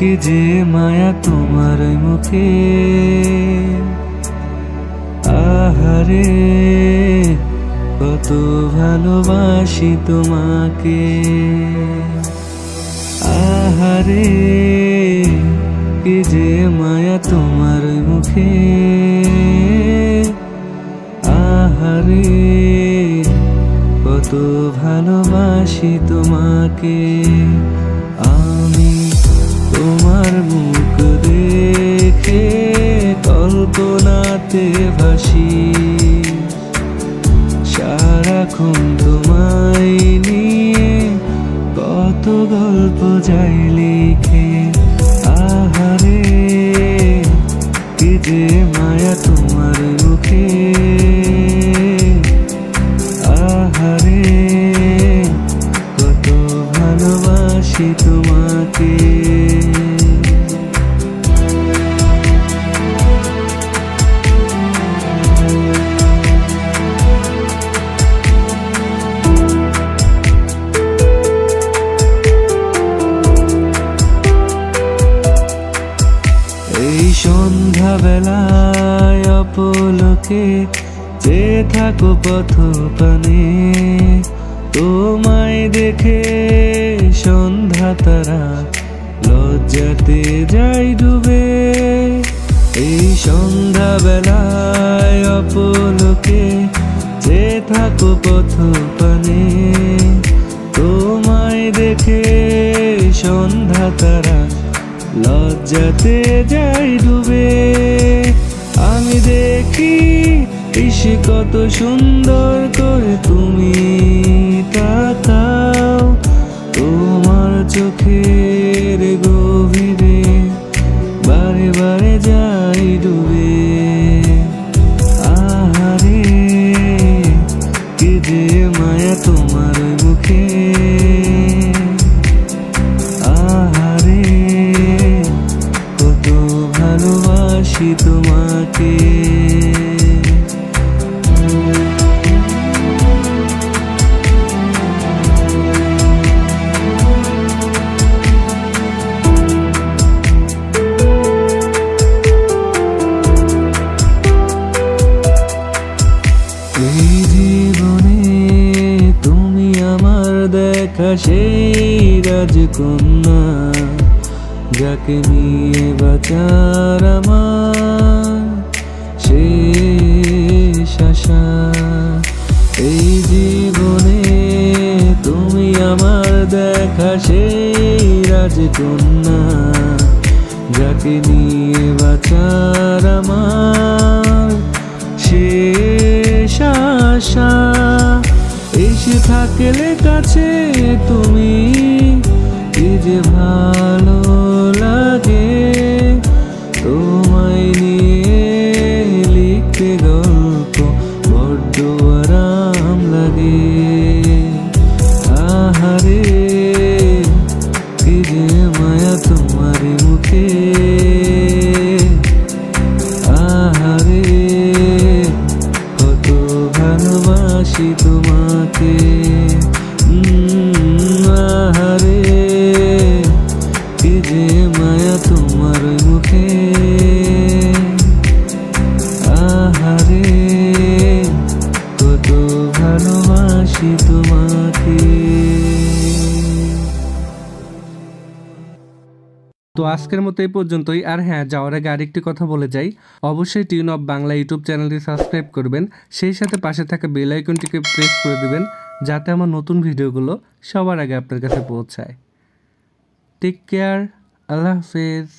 কি যে মায়া তোমার মুখে, আহারে কত ভালোবাসি তোমাকে। আহারে কি যে মায়া তোমার মুখে, আহারে কত ভালোবাসি তোমাকে। আমি তোমার মুখ দেখে কল্পনাতে ভাসি, সারাক্ষণ তোমায় নিয়ে কত গল্প যাই লিখে। আহারে কি যে মায়া তোমার মুখে, আহারে কত ভালোবাসি তোমাকে। এই সন্ধ্যা বেলায় অপলকে যে থাকো পথ পানে, তোমায় দেখে সন্ধ্যা তারা লজ্জাতে যাই ডুবে। এই সন্ধ্যা বেলায় অপলকে যে থাকো পথ পানে, তোমায় দেখে সন্ধ্যা তারা লজ্জাতে যাই ডুবে। আমি দেখি ইসে কত সুন্দর করে তুমি তাকাও, তোমার চোখের গভীরে বারে বারে যাই ডুবে। আহারে কি যে মায়া তোমার মুখে, আহারে কত ভালোবাসি তোমাকে। এই জীবনে তুমি আমার দেখা সেই রাজকন্যা, যাকে নিয়ে বাঁচার আমার শেষ আশা। এই জীবনে তুমি আমার দেখা সেই রাজকন্যা, যাকে নিয়ে বাঁচার আমার শেষ আশা। এসে থাকলে কাছে তুমি কি যে ভালো লাগে, তোমায় নিয়ে লিখতে গল্প বড্ড আরাম লাগে। আহারে কি যে মায়া তোমার মুখে, আহারে কত ভালোবাসি তোমাকে। আহারে কি যে মায়া তোমার মুখে, আহারে কত ভালোবাসি তোমাকে। তো আজকের মতো এই পর্যন্তই। আর হ্যাঁ, যাওয়ার আগে আরেকটি কথা বলে যাই, অবশ্যই টিউন অফ বাংলা ইউটিউব চ্যানেলটি সাবস্ক্রাইব করবেন, সেই সাথে পাশে থাকা বেল আইকনটিকে প্রেস করে দিবেন, যাতে আমার নতুন ভিডিওগুলো সবার আগে আপনার কাছে পৌঁছায়। টেক কেয়ার, আল্লাহ হাফেজ।